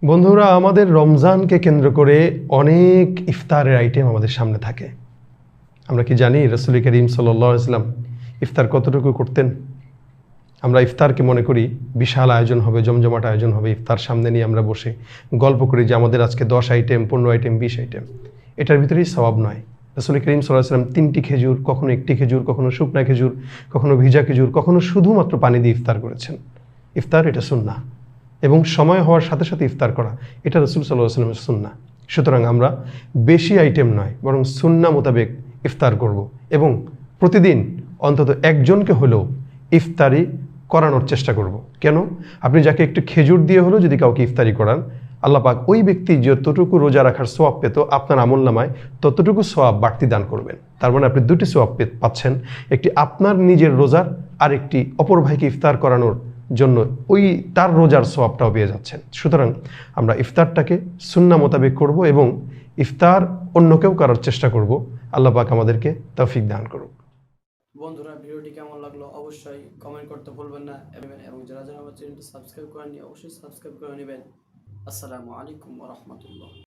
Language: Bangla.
বন্ধুরা, আমাদের রমজানকে কেন্দ্র করে অনেক ইফতারের আইটেম আমাদের সামনে থাকে। আমরা কি জানি রাসূল করিম সাল্লাল্লাহু আলাইহি ওয়াসাল্লাম ইফতার কতটুকু করতেন? আমরা ইফতারকে মনে করি বিশাল আয়োজন হবে, জমজমাট আয়োজন হবে। ইফতার সামনে নিয়ে আমরা বসে গল্প করি যে আমাদের আজকে 10 আইটেম, 15 আইটেম, 20 আইটেম। এটার ভিতরেই সওয়াব নয়। রাসূল করিম সাল্লাল্লাহু আলাইহি ওয়াসাল্লাম 3টি খেজুর, কখনো 1টি খেজুর, কখনো শুকনা খেজুর, কখনো ভিজা খেজুর, কখনো শুধুমাত্র পানি দিয়ে ইফতার করেছেন। ইফতার এটা সুন্নাহ, এবং সময় হওয়ার সাথে সাথে ইফতার করা এটা রাসূল সাল্লাল্লাহু আলাইহি ওয়াসাল্লামের সুন্নাহ। সুতরাং আমরা বেশি আইটেম নয়, বরং সুন্নাহ মোতাবেক ইফতার করব এবং প্রতিদিন অন্তত একজনকে হলেও ইফতারি করানোর চেষ্টা করব। কেন? আপনি যাকে একটু খেজুর দিয়ে হলেও যদি কাউকে ইফতারি করান, আল্লাহ পাক ওই ব্যক্তি যতটুকু রোজা রাখার সওয়াব পেত আপনার আমলনামায় ততটুকু সওয়াব বাড়তি দান করবেন। তার মানে আপনি দুটি সওয়াব পাচ্ছেন, একটি আপনার নিজের রোজার, আর একটি অপর ভাইকে ইফতার করানোর জন্য ওই তার রোজার সওয়াবটাও পেয়ে যাচ্ছেন। সুতরাং আমরা ইফতারটাকে সুন্নাহ মোতাবেক করব এবং ইফতার অন্যকেও করার চেষ্টা করব। আল্লাহ পাক আমাদেরকে তৌফিক দান করুক। বন্ধুরা, ভিডিওটি কেমন লাগলো অবশ্যই কমেন্ট করতে ভুলবেন না, এবং যারা যারা আমার চ্যানেলটি সাবস্ক্রাইব করেননি অবশ্যই সাবস্ক্রাইব করে নেবেন। আসসালামু আলাইকুম ওয়া রাহমাতুল্লাহ।